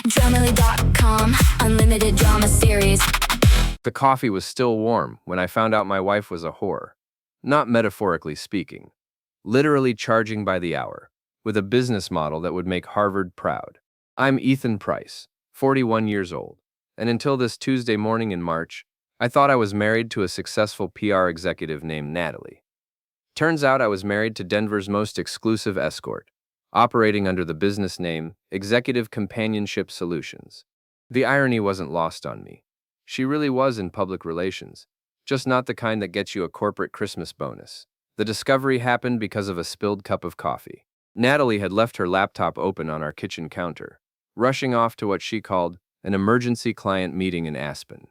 Dramily.com, unlimited drama series. The coffee was still warm when I found out my wife was a whore. Not metaphorically speaking. Literally charging by the hour, with a business model that would make Harvard proud. I'm Ethan Price, 41 years old, and until this Tuesday morning in March, I thought I was married to a successful PR executive named Natalie. Turns out I was married to Denver's most exclusive escort, operating under the business name Executive Companionship Solutions. The irony wasn't lost on me. She really was in public relations, just not the kind that gets you a corporate Christmas bonus. The discovery happened because of a spilled cup of coffee. Natalie had left her laptop open on our kitchen counter, rushing off to what she called an emergency client meeting in Aspen.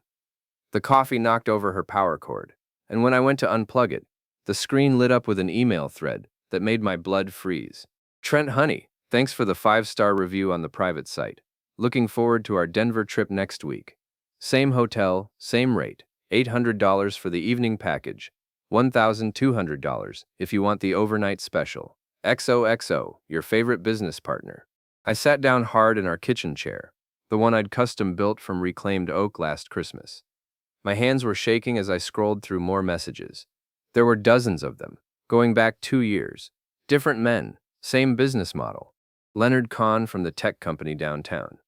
The coffee knocked over her power cord, and when I went to unplug it, the screen lit up with an email thread that made my blood freeze. Trent Honey, thanks for the 5-star review on the private site. Looking forward to our Denver trip next week. Same hotel, same rate, $800 for the evening package, $1,200 if you want the overnight special. XOXO, your favorite business partner. I sat down hard in our kitchen chair, the one I'd custom built from reclaimed oak last Christmas. My hands were shaking as I scrolled through more messages. There were dozens of them, going back 2 years. Different men, same business model. Leonard Kahn from the tech company downtown.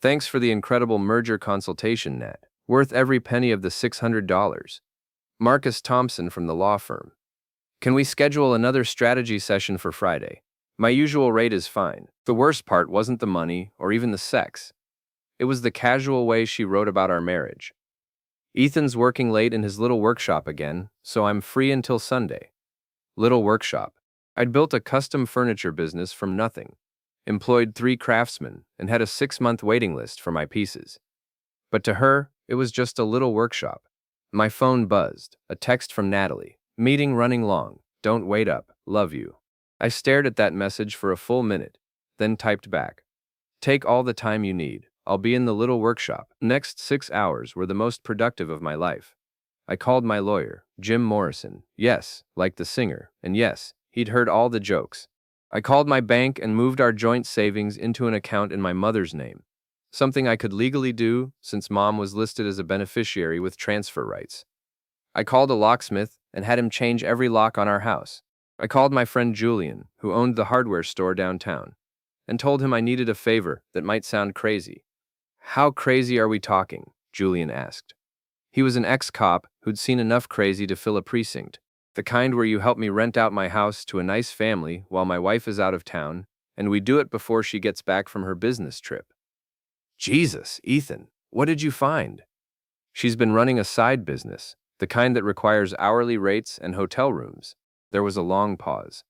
Thanks for the incredible merger consultation, Nat. Worth every penny of the $600. Marcus Thompson from the law firm. Can we schedule another strategy session for Friday? My usual rate is fine. The worst part wasn't the money or even the sex. It was the casual way she wrote about our marriage. Ethan's working late in his little workshop again, so I'm free until Sunday. Little workshop. I'd built a custom furniture business from nothing, employed 3 craftsmen, and had a 6-month waiting list for my pieces. But to her, it was just a little workshop. My phone buzzed, a text from Natalie. Meeting running long. Don't wait up. Love you. I stared at that message for a full minute, then typed back. Take all the time you need. I'll be in the little workshop. Next 6 hours were the most productive of my life. I called my lawyer, Jim Morrison. Yes, like the singer, and yes, he'd heard all the jokes. I called my bank and moved our joint savings into an account in my mother's name, something I could legally do since Mom was listed as a beneficiary with transfer rights. I called a locksmith and had him change every lock on our house. I called my friend Julian, who owned the hardware store downtown, and told him I needed a favor that might sound crazy. How crazy are we talking? Julian asked. He was an ex-cop who'd seen enough crazy to fill a precinct, the kind where you help me rent out my house to a nice family while my wife is out of town, and we do it before she gets back from her business trip. Jesus, Ethan, what did you find? She's been running a side business, the kind that requires hourly rates and hotel rooms. There was a long pause.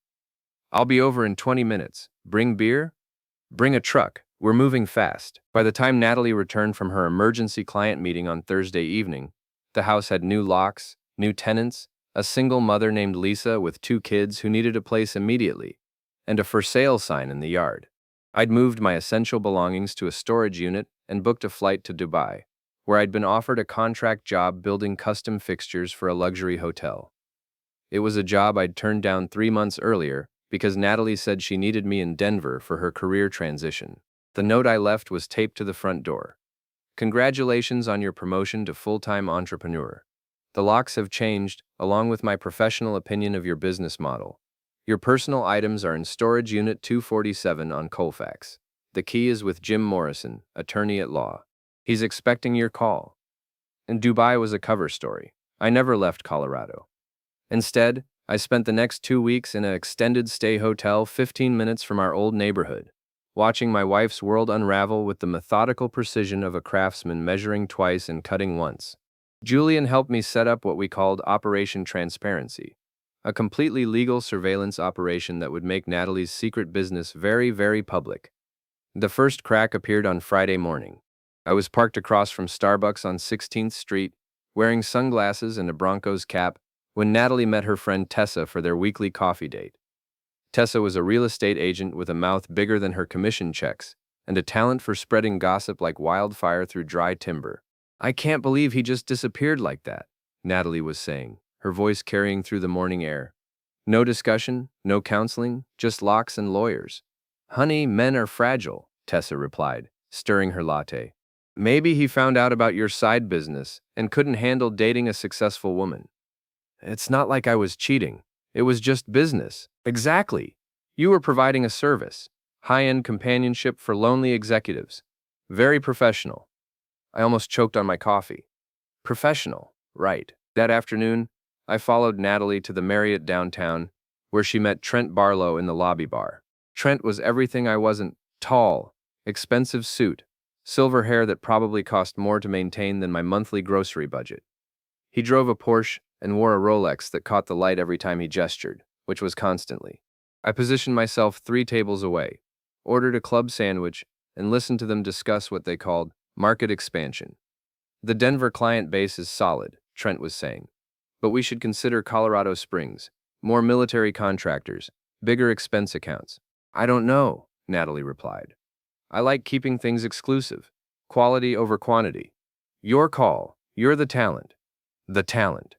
I'll be over in 20 minutes. Bring beer? Bring a truck. We're moving fast. By the time Natalie returned from her emergency client meeting on Thursday evening, the house had new locks, new tenants, a single mother named Lisa with 2 kids who needed a place immediately, and a for sale sign in the yard. I'd moved my essential belongings to a storage unit and booked a flight to Dubai, where I'd been offered a contract job building custom fixtures for a luxury hotel. It was a job I'd turned down 3 months earlier because Natalie said she needed me in Denver for her career transition. The note I left was taped to the front door. Congratulations on your promotion to full-time entrepreneur. The locks have changed, along with my professional opinion of your business model. Your personal items are in storage unit 247 on Colfax. The key is with Jim Morrison, attorney at law. He's expecting your call. And Dubai was a cover story. I never left Colorado. Instead, I spent the next 2 weeks in an extended stay hotel 15 minutes from our old neighborhood, watching my wife's world unravel with the methodical precision of a craftsman measuring twice and cutting once. Julian helped me set up what we called Operation Transparency, a completely legal surveillance operation that would make Natalie's secret business very, very public. The first crack appeared on Friday morning. I was parked across from Starbucks on 16th Street, wearing sunglasses and a Broncos cap, when Natalie met her friend Tessa for their weekly coffee date. Tessa was a real estate agent with a mouth bigger than her commission checks and a talent for spreading gossip like wildfire through dry timber. I can't believe he just disappeared like that, Natalie was saying, her voice carrying through the morning air. No discussion, no counseling, just locks and lawyers. Honey, men are fragile, Tessa replied, stirring her latte. Maybe he found out about your side business and couldn't handle dating a successful woman. It's not like I was cheating. It was just business. Exactly. You were providing a service. High-end companionship for lonely executives. Very professional. I almost choked on my coffee. Professional, right. That afternoon, I followed Natalie to the Marriott downtown, where she met Trent Barlow in the lobby bar. Trent was everything I wasn't: tall, expensive suit, silver hair that probably cost more to maintain than my monthly grocery budget. He drove a Porsche and wore a Rolex that caught the light every time he gestured, which was constantly. I positioned myself 3 tables away, ordered a club sandwich, and listened to them discuss what they called market expansion. The Denver client base is solid, Trent was saying, but we should consider Colorado Springs, more military contractors, bigger expense accounts. I don't know, Natalie replied. I like keeping things exclusive, quality over quantity. Your call, you're the talent. The talent.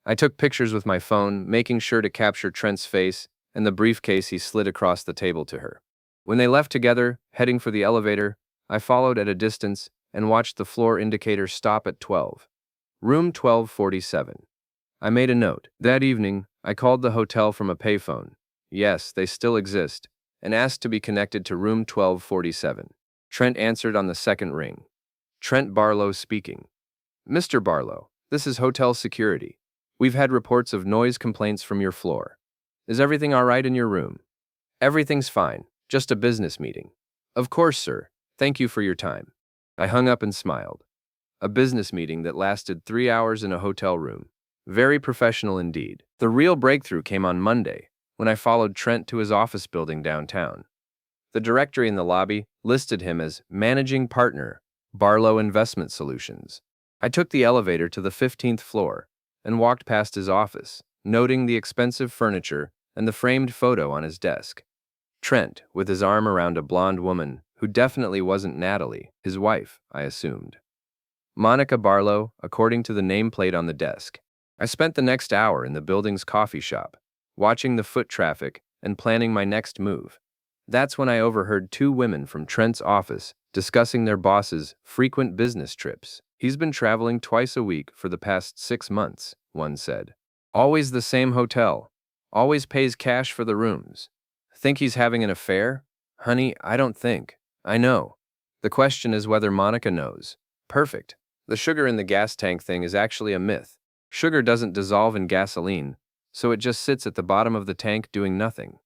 I took pictures with my phone, making sure to capture Trent's face and the briefcase he slid across the table to her. When they left together, heading for the elevator, I followed at a distance and watched the floor indicator stop at 12. Room 1247. I made a note. That evening, I called the hotel from a payphone. Yes, they still exist, and asked to be connected to room 1247. Trent answered on the second ring. Trent Barlow speaking. Mr. Barlow, this is hotel security. We've had reports of noise complaints from your floor. Is everything all right in your room? Everything's fine, just a business meeting. Of course, sir. Thank you for your time. I hung up and smiled. A business meeting that lasted 3 hours in a hotel room. Very professional indeed. The real breakthrough came on Monday, when I followed Trent to his office building downtown. The directory in the lobby listed him as Managing Partner, Barlow Investment Solutions. I took the elevator to the 15th floor and walked past his office, noting the expensive furniture and the framed photo on his desk. Trent, with his arm around a blonde woman who definitely wasn't Natalie, his wife, I assumed. Monica Barlow, according to the nameplate on the desk. I spent the next hour in the building's coffee shop, watching the foot traffic and planning my next move. That's when I overheard 2 women from Trent's office discussing their boss's frequent business trips. He's been traveling twice a week for the past 6 months, one said. Always the same hotel. Always pays cash for the rooms. Think he's having an affair? Honey, I don't think. I know. The question is whether Monica knows. Perfect. The sugar in the gas tank thing is actually a myth. Sugar doesn't dissolve in gasoline, so it just sits at the bottom of the tank doing nothing.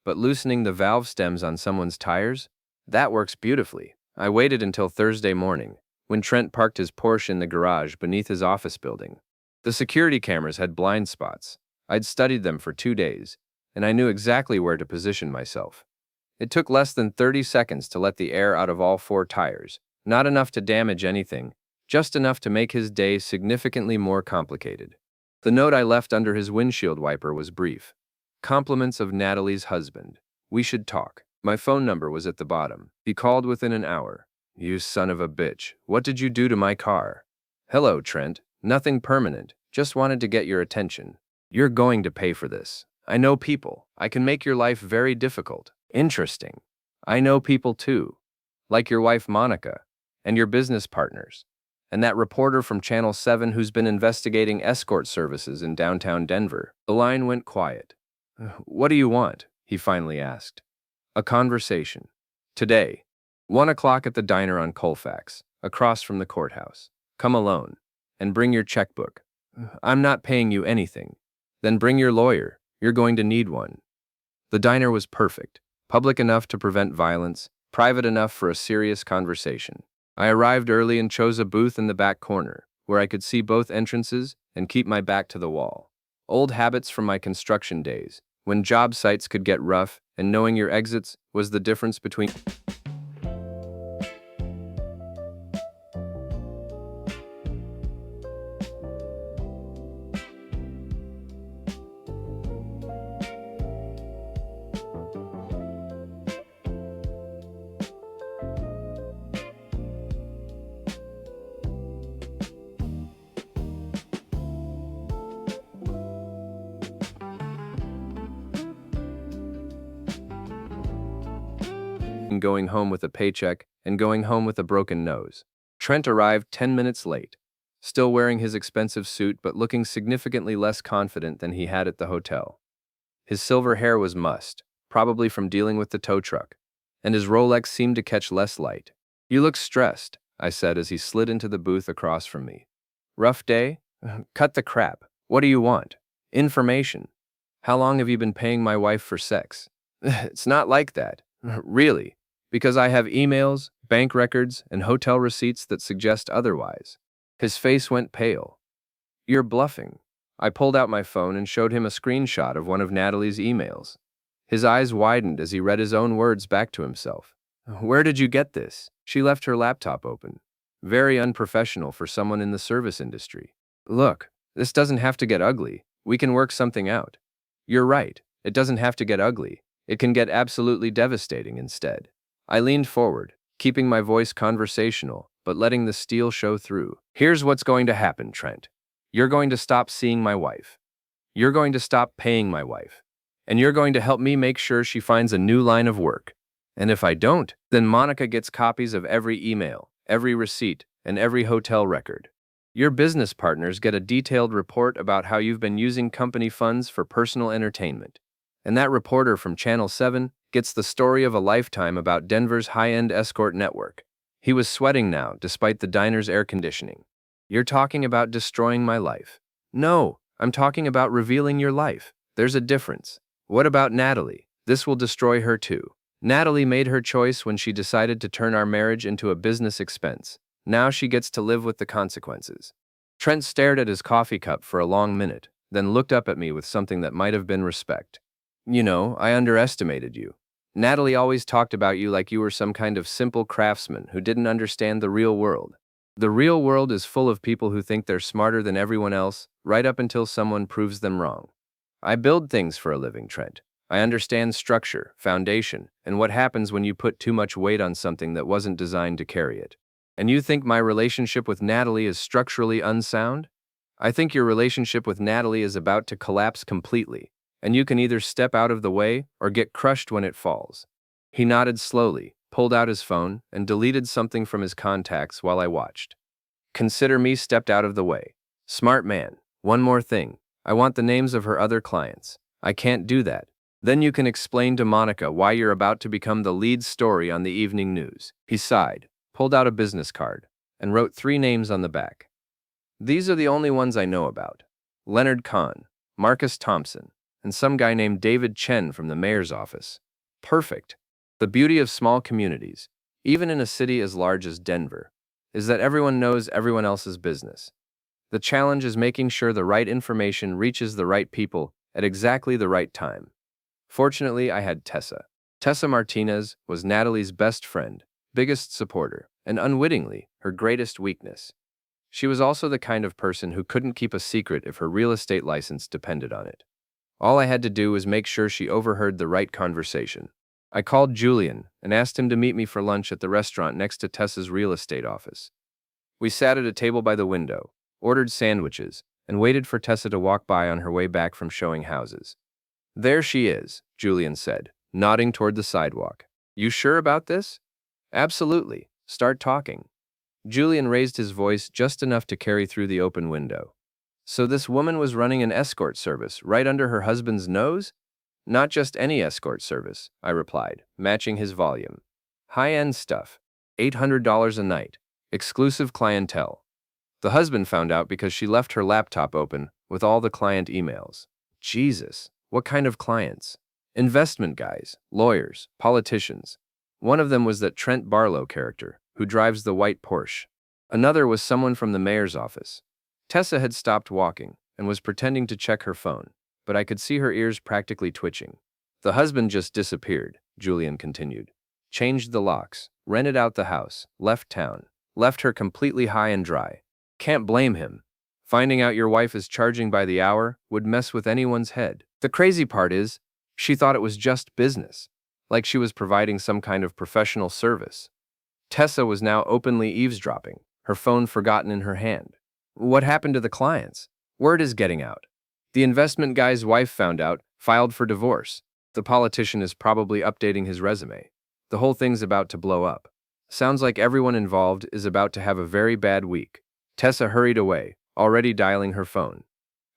But loosening the valve stems on someone's tires? That works beautifully. I waited until Thursday morning, when Trent parked his Porsche in the garage beneath his office building. The security cameras had blind spots. I'd studied them for 2 days, and I knew exactly where to position myself. It took less than 30 seconds to let the air out of all 4 tires, not enough to damage anything, just enough to make his day significantly more complicated. The note I left under his windshield wiper was brief. Compliments of Natalie's husband. We should talk. My phone number was at the bottom. He called within an hour. You son of a bitch. What did you do to my car? Hello, Trent. Nothing permanent. Just wanted to get your attention. You're going to pay for this. I know people. I can make your life very difficult. Interesting. I know people too. Like your wife Monica. And your business partners. And that reporter from Channel 7 who's been investigating escort services in downtown Denver. The line went quiet. What do you want? He finally asked. A conversation. Today. 1 o'clock at the diner on Colfax, across from the courthouse. Come alone. And bring your checkbook. I'm not paying you anything. Then bring your lawyer. You're going to need one. The diner was perfect. Public enough to prevent violence, private enough for a serious conversation. I arrived early and chose a booth in the back corner, where I could see both entrances and keep my back to the wall. Old habits from my construction days, when job sites could get rough and knowing your exits was the difference between going home with a paycheck and going home with a broken nose. Trent arrived 10 minutes late, still wearing his expensive suit but looking significantly less confident than he had at the hotel. His silver hair was mussed, probably from dealing with the tow truck, and his Rolex seemed to catch less light. "You look stressed," I said as he slid into the booth across from me. "Rough day? Cut the crap. What do you want?" "Information. How long have you been paying my wife for sex?" "It's not like that." "Really? Because I have emails, bank records, and hotel receipts that suggest otherwise." His face went pale. "You're bluffing." I pulled out my phone and showed him a screenshot of one of Natalie's emails. His eyes widened as he read his own words back to himself. "Where did you get this?" She left her laptop open. Very unprofessional for someone in the service industry. "Look, this doesn't have to get ugly. We can work something out." "You're right. It doesn't have to get ugly. It can get absolutely devastating instead." I leaned forward, keeping my voice conversational, but letting the steel show through. "Here's what's going to happen, Trent. You're going to stop seeing my wife. You're going to stop paying my wife. And you're going to help me make sure she finds a new line of work. And if I don't, then Monica gets copies of every email, every receipt, and every hotel record. Your business partners get a detailed report about how you've been using company funds for personal entertainment. And that reporter from Channel 7 gets the story of a lifetime about Denver's high-end escort network." He was sweating now, despite the diner's air conditioning. "You're talking about destroying my life." "No, I'm talking about revealing your life. There's a difference." "What about Natalie? This will destroy her too." "Natalie made her choice when she decided to turn our marriage into a business expense. Now she gets to live with the consequences." Trent stared at his coffee cup for a long minute, then looked up at me with something that might have been respect. "You know, I underestimated you. Natalie always talked about you like you were some kind of simple craftsman who didn't understand the real world. The real world is full of people who think they're smarter than everyone else, right up until someone proves them wrong. I build things for a living, Trent. I understand structure, foundation, and what happens when you put too much weight on something that wasn't designed to carry it. And you think my relationship with Natalie is structurally unsound? I think your relationship with Natalie is about to collapse completely, and you can either step out of the way or get crushed when it falls." He nodded slowly, pulled out his phone, and deleted something from his contacts while I watched. "Consider me stepped out of the way." "Smart man. One more thing. I want the names of her other clients." "I can't do that." "Then you can explain to Monica why you're about to become the lead story on the evening news." He sighed, pulled out a business card, and wrote 3 names on the back. "These are the only ones I know about. Leonard Kahn, Marcus Thompson, and some guy named David Chen from the mayor's office." Perfect. The beauty of small communities, even in a city as large as Denver, is that everyone knows everyone else's business. The challenge is making sure the right information reaches the right people at exactly the right time. Fortunately, I had Tessa. Tessa Martinez was Natalie's best friend, biggest supporter, and unwittingly, her greatest weakness. She was also the kind of person who couldn't keep a secret if her real estate license depended on it. All I had to do was make sure she overheard the right conversation. I called Julian and asked him to meet me for lunch at the restaurant next to Tessa's real estate office. We sat at a table by the window, ordered sandwiches, and waited for Tessa to walk by on her way back from showing houses. "There she is," Julian said, nodding toward the sidewalk. "You sure about this?" "Absolutely. Start talking." Julian raised his voice just enough to carry through the open window. "So this woman was running an escort service right under her husband's nose?" "Not just any escort service," I replied, matching his volume. "High-end stuff. $800 a night. Exclusive clientele. The husband found out because she left her laptop open with all the client emails." "Jesus, what kind of clients?" "Investment guys, lawyers, politicians. One of them was that Trent Barlow character, who drives the white Porsche. Another was someone from the mayor's office." Tessa had stopped walking and was pretending to check her phone, but I could see her ears practically twitching. "The husband just disappeared," Julian continued. "Changed the locks, rented out the house, left town, left her completely high and dry. Can't blame him. Finding out your wife is charging by the hour would mess with anyone's head. The crazy part is, she thought it was just business, like she was providing some kind of professional service." Tessa was now openly eavesdropping, her phone forgotten in her hand. "What happened to the clients?" "Word is getting out. The investment guy's wife found out, filed for divorce. The politician is probably updating his resume. The whole thing's about to blow up." Sounds like everyone involved is about to have a very bad week. Tessa hurried away, already dialing her phone.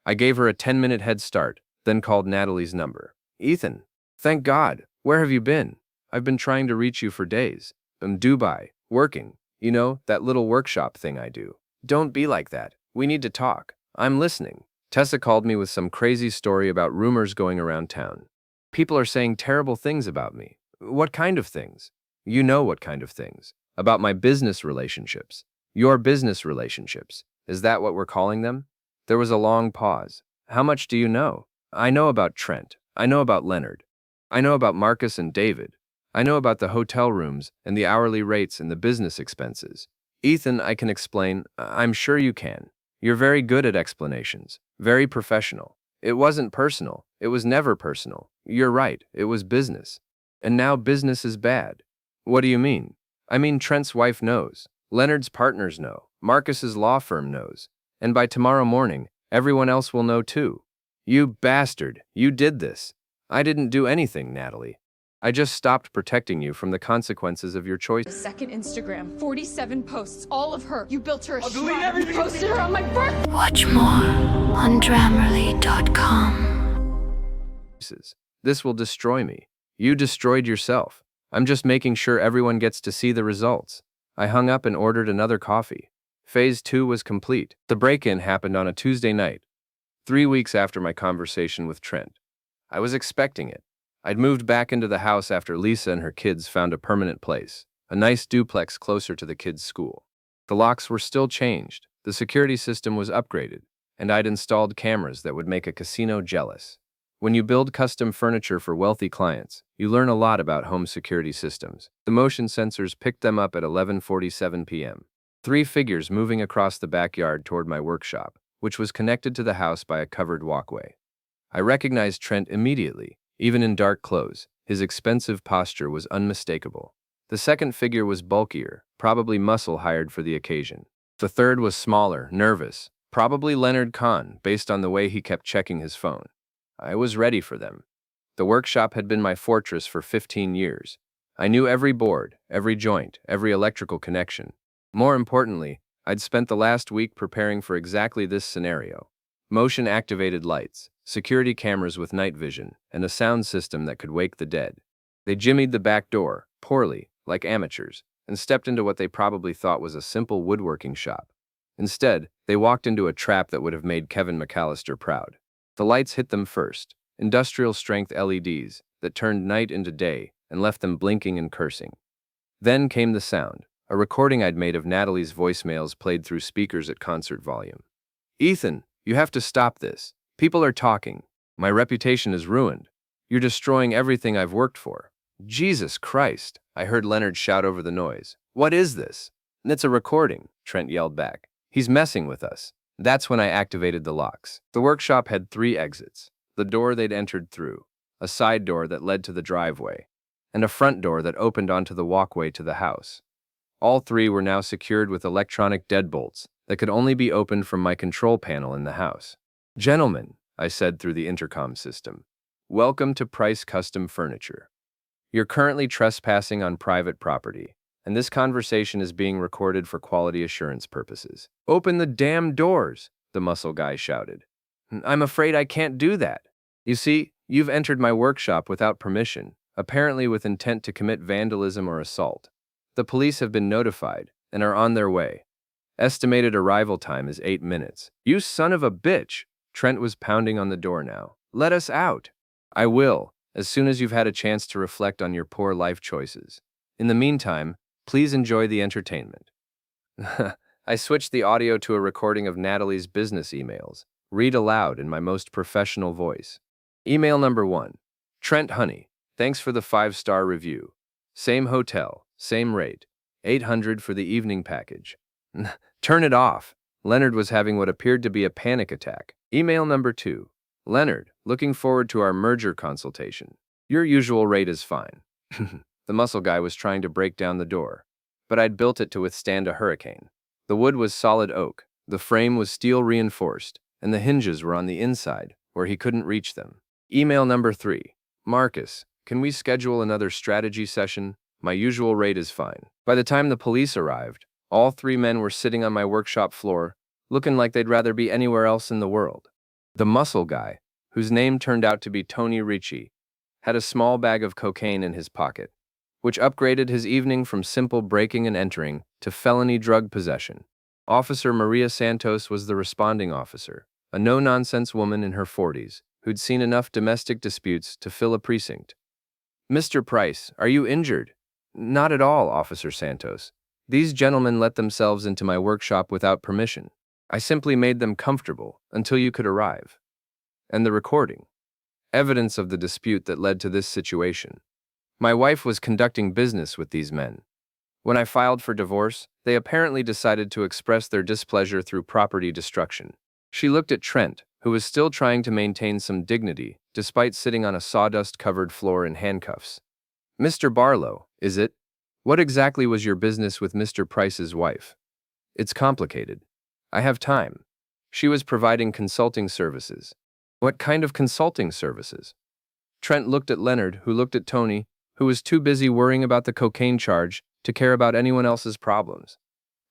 I gave her a 10-minute head start, then called Natalie's number. Ethan, thank God. Where have you been? I've been trying to reach you for days. In Dubai, working. You know, that little workshop thing I do. Don't be like that. We need to talk. I'm listening. Tessa called me with some crazy story about rumors going around town. People are saying terrible things about me. What kind of things? You know what kind of things. About my business relationships. Your business relationships. Is that what we're calling them? There was a long pause. How much do you know? I know about Trent. I know about Leonard. I know about Marcus and David. I know about the hotel rooms and the hourly rates and the business expenses. Ethan, I can explain. I'm sure you can. You're very good at explanations. Very professional. It wasn't personal. It was never personal. You're right. It was business. And now business is bad. What do you mean? I mean Trent's wife knows. Leonard's partners know. Marcus's law firm knows. And by tomorrow morning, everyone else will know too. You bastard. You did this. I didn't do anything, Natalie. I just stopped protecting you from the consequences of your choice. Second Instagram, 47 posts, all of her. You built her a shrine. You posted her on my birthday. Watch more on Grammarly.com. This will destroy me. You destroyed yourself. I'm just making sure everyone gets to see the results. I hung up and ordered another coffee. Phase 2 was complete. The break-in happened on a Tuesday night, 3 weeks after my conversation with Trent. I was expecting it. I'd moved back into the house after Lisa and her kids found a permanent place, a nice duplex closer to the kids' school. The locks were still changed, the security system was upgraded, and I'd installed cameras that would make a casino jealous. When you build custom furniture for wealthy clients, you learn a lot about home security systems. The motion sensors picked them up at 11:47 p.m. 3 figures moving across the backyard toward my workshop, which was connected to the house by a covered walkway. I recognized Trent immediately. Even in dark clothes, his expensive posture was unmistakable. The second figure was bulkier, probably muscle hired for the occasion. The third was smaller, nervous, probably Leonard Kahn, based on the way he kept checking his phone. I was ready for them. The workshop had been my fortress for 15 years. I knew every board, every joint, every electrical connection. More importantly, I'd spent the last week preparing for exactly this scenario. Motion-activated lights, security cameras with night vision, and a sound system that could wake the dead. They jimmied the back door, poorly, like amateurs, and stepped into what they probably thought was a simple woodworking shop. Instead, they walked into a trap that would have made Kevin McAllister proud. The lights hit them first, industrial-strength LEDs that turned night into day and left them blinking and cursing. Then came the sound, a recording I'd made of Natalie's voicemails played through speakers at concert volume. Ethan, you have to stop this. People are talking. My reputation is ruined. You're destroying everything I've worked for. Jesus Christ, I heard Leonard shout over the noise. What is this? It's a recording, Trent yelled back. He's messing with us. That's when I activated the locks. The workshop had 3 exits. The door they'd entered through, a side door that led to the driveway, and a front door that opened onto the walkway to the house. All 3 were now secured with electronic deadbolts that could only be opened from my control panel in the house. Gentlemen, I said through the intercom system, welcome to Price Custom Furniture. You're currently trespassing on private property, and this conversation is being recorded for quality assurance purposes. Open the damn doors, the muscle guy shouted. I'm afraid I can't do that. You see, you've entered my workshop without permission, apparently with intent to commit vandalism or assault. The police have been notified and are on their way. Estimated arrival time is 8 minutes. You son of a bitch! Trent was pounding on the door now. Let us out. I will, as soon as you've had a chance to reflect on your poor life choices. In the meantime, please enjoy the entertainment. I switched the audio to a recording of Natalie's business emails. Read aloud in my most professional voice. Email number 1. Trent Honey, thanks for the 5-star review. Same hotel, same rate. 800 for the evening package. Turn it off. Leonard was having what appeared to be a panic attack. Email number 2. Leonard, looking forward to our merger consultation. Your usual rate is fine. The muscle guy was trying to break down the door, but I'd built it to withstand a hurricane. The wood was solid oak, the frame was steel reinforced, and the hinges were on the inside, where he couldn't reach them. Email number 3. Marcus, can we schedule another strategy session? My usual rate is fine. By the time the police arrived, all three men were sitting on my workshop floor, looking like they'd rather be anywhere else in the world. The muscle guy, whose name turned out to be Tony Ricci, had a small bag of cocaine in his pocket, which upgraded his evening from simple breaking and entering to felony drug possession. Officer Maria Santos was the responding officer, a no-nonsense woman in her 40s, who'd seen enough domestic disputes to fill a precinct. "Mr. Price, are you injured?" "Not at all, Officer Santos. These gentlemen let themselves into my workshop without permission. I simply made them comfortable until you could arrive." And the recording. Evidence of the dispute that led to this situation. My wife was conducting business with these men. When I filed for divorce, they apparently decided to express their displeasure through property destruction. She looked at Trent, who was still trying to maintain some dignity, despite sitting on a sawdust-covered floor in handcuffs. "Mr. Barlow, is it? What exactly was your business with Mr. Price's wife?" "It's complicated. I have time." She was providing consulting services. "What kind of consulting services?" Trent looked at Leonard, who looked at Tony, who was too busy worrying about the cocaine charge to care about anyone else's problems.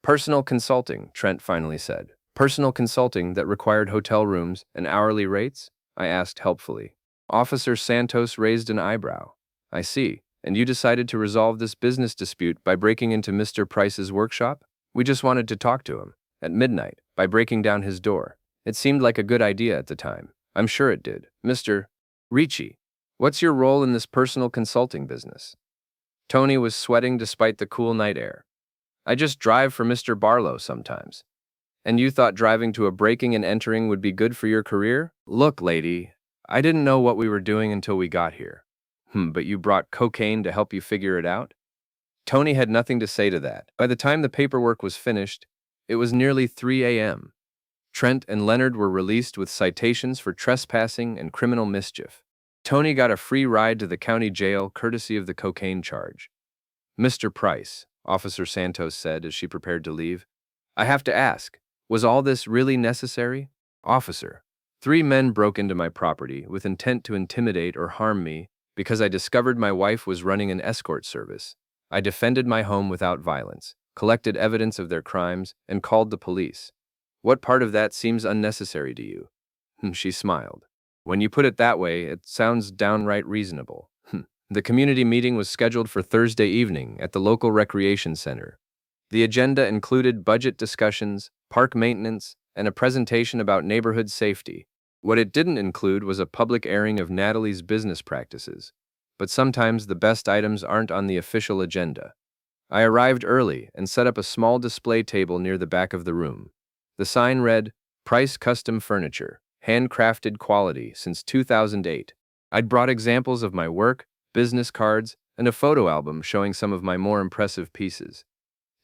"Personal consulting," Trent finally said. "Personal consulting that required hotel rooms and hourly rates?" I asked helpfully. Officer Santos raised an eyebrow. "I see. And you decided to resolve this business dispute by breaking into Mr. Price's workshop?" "We just wanted to talk to him. At midnight, by breaking down his door. It seemed like a good idea at the time. I'm sure it did." "Mr. Ricci, what's your role in this personal consulting business?" Tony was sweating despite the cool night air. "I just drive for Mr. Barlow sometimes." "And you thought driving to a breaking and entering would be good for your career?" "Look, lady, I didn't know what we were doing until we got here." But you brought cocaine to help you figure it out?" Tony had nothing to say to that. By the time the paperwork was finished, it was nearly 3 a.m. Trent and Leonard were released with citations for trespassing and criminal mischief. Tony got a free ride to the county jail courtesy of the cocaine charge. "Mr. Price," Officer Santos said as she prepared to leave, "I have to ask, was all this really necessary?" "Officer, 3 men broke into my property with intent to intimidate or harm me because I discovered my wife was running an escort service. I defended my home without violence, collected evidence of their crimes, and called the police. What part of that seems unnecessary to you?" She smiled. "When you put it that way, it sounds downright reasonable." The community meeting was scheduled for Thursday evening at the local recreation center. The agenda included budget discussions, park maintenance, and a presentation about neighborhood safety. What it didn't include was a public airing of Natalie's business practices. But sometimes the best items aren't on the official agenda. I arrived early and set up a small display table near the back of the room. The sign read, "Price Custom Furniture, handcrafted quality since 2008. I'd brought examples of my work, business cards, and a photo album showing some of my more impressive pieces.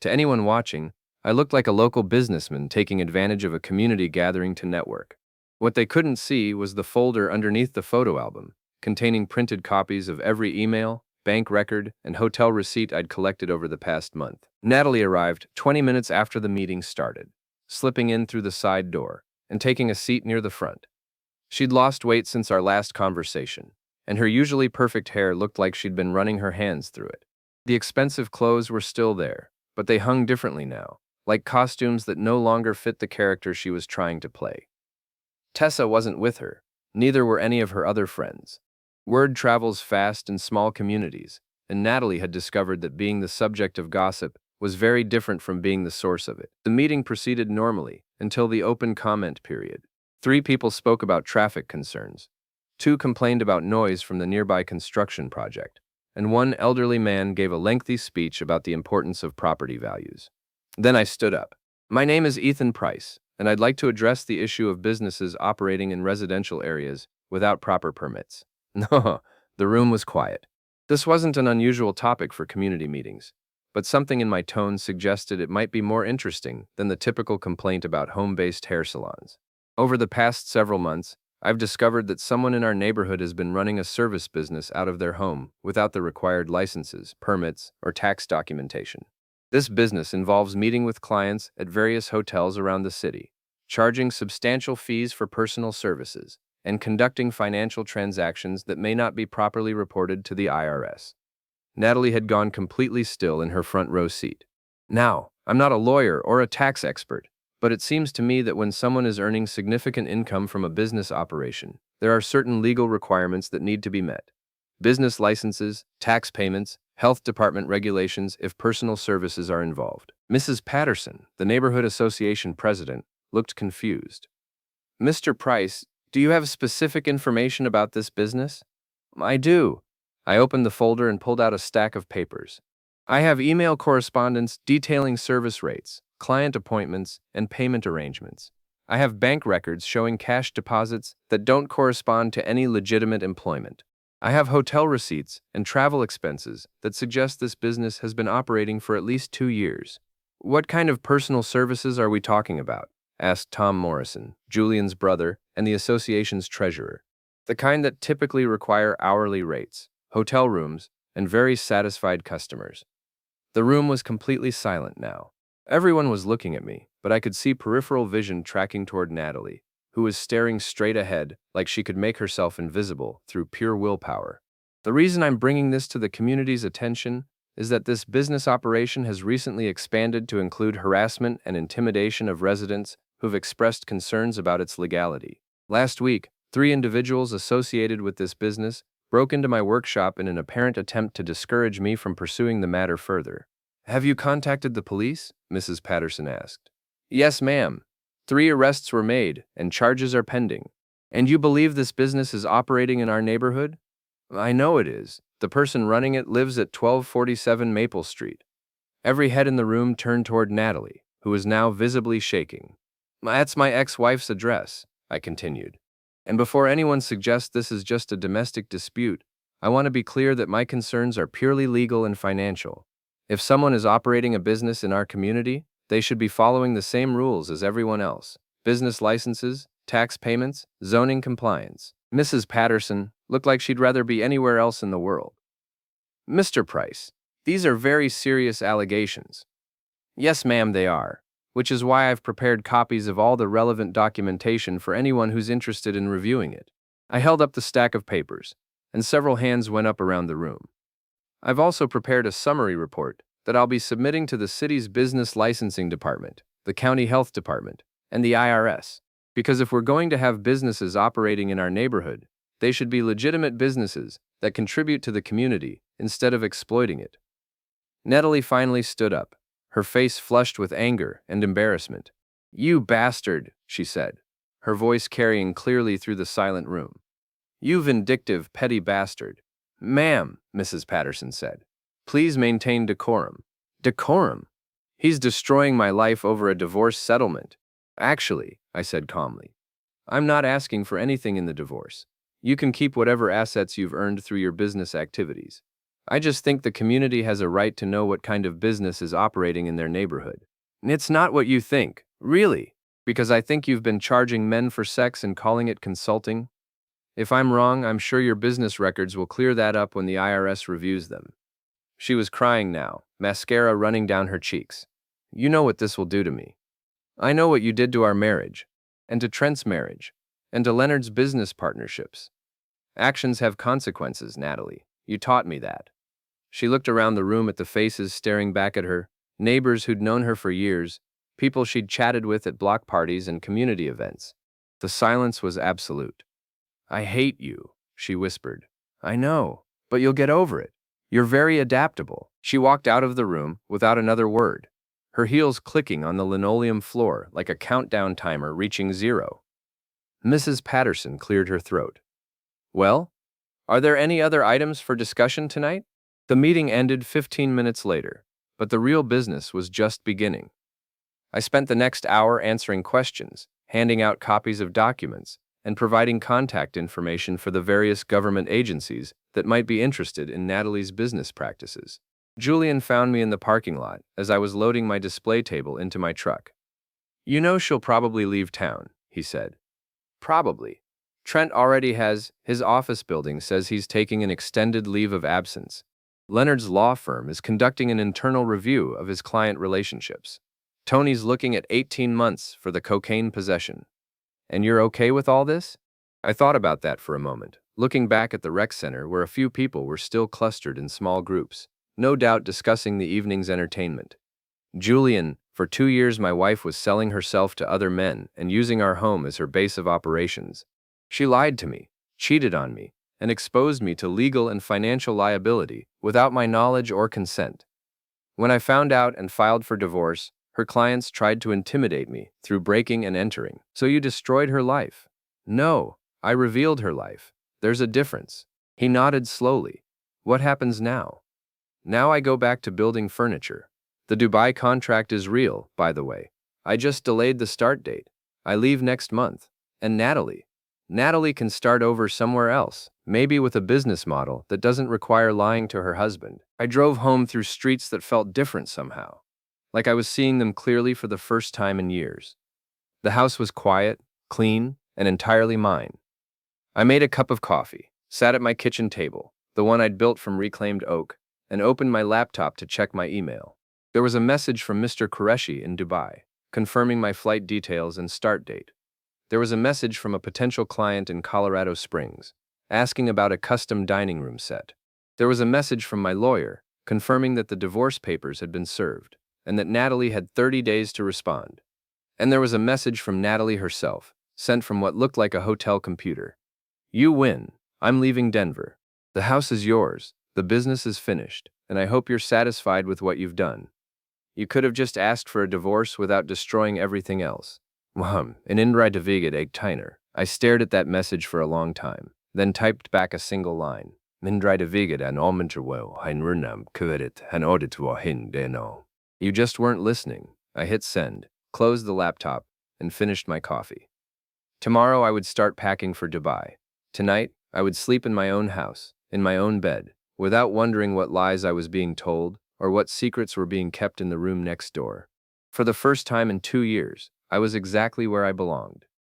To anyone watching, I looked like a local businessman taking advantage of a community gathering to network. What they couldn't see was the folder underneath the photo album, containing printed copies of every email, bank record, and hotel receipt I'd collected over the past month. Natalie arrived 20 minutes after the meeting started, slipping in through the side door and taking a seat near the front. She'd lost weight since our last conversation, and her usually perfect hair looked like she'd been running her hands through it. The expensive clothes were still there, but they hung differently now, like costumes that no longer fit the character she was trying to play. Tessa wasn't with her, neither were any of her other friends. Word travels fast in small communities, and Natalie had discovered that being the subject of gossip was very different from being the source of it. The meeting proceeded normally until the open comment period. 3 people spoke about traffic concerns. 2 complained about noise from the nearby construction project, and 1 elderly man gave a lengthy speech about the importance of property values. Then I stood up. "My name is Ethan Price, and I'd like to address the issue of businesses operating in residential areas without proper permits." No, the room was quiet. This wasn't an unusual topic for community meetings, but something in my tone suggested it might be more interesting than the typical complaint about home-based hair salons. Over the past several months, I've discovered that someone in our neighborhood has been running a service business out of their home without the required licenses, permits, or tax documentation. This business involves meeting with clients at various hotels around the city, charging substantial fees for personal services, and conducting financial transactions that may not be properly reported to the IRS. Natalie had gone completely still in her front row seat. Now, I'm not a lawyer or a tax expert, but it seems to me that when someone is earning significant income from a business operation, there are certain legal requirements that need to be met. Business licenses, tax payments, health department regulations if personal services are involved. Mrs. Patterson, the neighborhood association president, looked confused. Mr. Price, do you have specific information about this business? I do. I opened the folder and pulled out a stack of papers. I have email correspondence detailing service rates, client appointments, and payment arrangements. I have bank records showing cash deposits that don't correspond to any legitimate employment. I have hotel receipts and travel expenses that suggest this business has been operating for at least 2 years. What kind of personal services are we talking about? Asked Tom Morrison, Julian's brother and the association's treasurer. The kind that typically require hourly rates, hotel rooms, and very satisfied customers. The room was completely silent now. Everyone was looking at me, but I could see peripheral vision tracking toward Natalie, who was staring straight ahead like she could make herself invisible through pure willpower. The reason I'm bringing this to the community's attention is that this business operation has recently expanded to include harassment and intimidation of residents who've expressed concerns about its legality. Last week, 3 individuals associated with this business broke into my workshop in an apparent attempt to discourage me from pursuing the matter further. Have you contacted the police? Mrs. Patterson asked. Yes, ma'am. 3 arrests were made, and charges are pending. And you believe this business is operating in our neighborhood? I know it is. The person running it lives at 1247 Maple Street. Every head in the room turned toward Natalie, who was now visibly shaking. That's my ex-wife's address, I continued. And before anyone suggests this is just a domestic dispute, I want to be clear that my concerns are purely legal and financial. If someone is operating a business in our community, they should be following the same rules as everyone else. Business licenses, tax payments, zoning compliance. Mrs. Patterson looked like she'd rather be anywhere else in the world. Mr. Price, these are very serious allegations. Yes, ma'am, they are, which is why I've prepared copies of all the relevant documentation for anyone who's interested in reviewing it. I held up the stack of papers, and several hands went up around the room. I've also prepared a summary report that I'll be submitting to the city's business licensing department, the county health department, and the IRS. Because if we're going to have businesses operating in our neighborhood, they should be legitimate businesses that contribute to the community instead of exploiting it. Natalie finally stood up, her face flushed with anger and embarrassment. You bastard, she said, her voice carrying clearly through the silent room. You vindictive, petty bastard. Ma'am, Mrs. Patterson said, please maintain decorum. Decorum? He's destroying my life over a divorce settlement. Actually, I said calmly, I'm not asking for anything in the divorce. You can keep whatever assets you've earned through your business activities. I just think the community has a right to know what kind of business is operating in their neighborhood. It's not what you think, really, because I think you've been charging men for sex and calling it consulting. If I'm wrong, I'm sure your business records will clear that up when the IRS reviews them. She was crying now, mascara running down her cheeks. You know what this will do to me. I know what you did to our marriage, and to Trent's marriage, and to Leonard's business partnerships. Actions have consequences, Natalie. You taught me that. She looked around the room at the faces staring back at her, neighbors who'd known her for years, people she'd chatted with at block parties and community events. The silence was absolute. I hate you, she whispered. I know, but you'll get over it. You're very adaptable. She walked out of the room without another word, her heels clicking on the linoleum floor like a countdown timer reaching 0. Mrs. Patterson cleared her throat. Well, are there any other items for discussion tonight? The meeting ended 15 minutes later, but the real business was just beginning. I spent the next hour answering questions, handing out copies of documents, and providing contact information for the various government agencies that might be interested in Natalie's business practices. Julian found me in the parking lot as I was loading my display table into my truck. You know she'll probably leave town, he said. Probably. Trent already has, his office building says he's taking an extended leave of absence. Leonard's law firm is conducting an internal review of his client relationships. Tony's looking at 18 months for the cocaine possession. And you're okay with all this? I thought about that for a moment, Looking back at the rec center where a few people were still clustered in small groups, no doubt discussing the evening's entertainment. Julian, for 2 years my wife was selling herself to other men and using our home as her base of operations. She lied to me, cheated on me, and exposed me to legal and financial liability without my knowledge or consent. When I found out and filed for divorce, her clients tried to intimidate me through breaking and entering. So you destroyed her life? No, I revealed her life. There's a difference. He nodded slowly. What happens now? Now I go back to building furniture. The Dubai contract is real, by the way. I just delayed the start date. I leave next month. And Natalie can start over somewhere else, maybe with a business model that doesn't require lying to her husband. I drove home through streets that felt different somehow, like I was seeing them clearly for the first time in years. The house was quiet, clean, and entirely mine. I made a cup of coffee, sat at my kitchen table, the one I'd built from reclaimed oak, and opened my laptop to check my email. There was a message from Mr. Qureshi in Dubai, confirming my flight details and start date. There was a message from a potential client in Colorado Springs, asking about a custom dining room set. There was a message from my lawyer, confirming that the divorce papers had been served, and that Natalie had 30 days to respond. And there was a message from Natalie herself, sent from what looked like a hotel computer. You win. I'm leaving Denver. The house is yours, the business is finished, and I hope you're satisfied with what you've done. You could have just asked for a divorce without destroying everything else. Wham, an Indra Davigat egg Tyner. I stared at that message for a long time, then typed back a single line. Indra Davigat an almenterwo heinrunam kuerit han auditwa hin deno. You just weren't listening. I hit send, closed the laptop, and finished my coffee. Tomorrow I would start packing for Dubai. Tonight, I would sleep in my own house, in my own bed, without wondering what lies I was being told or what secrets were being kept in the room next door. For the first time in 2 years, I was exactly where I belonged.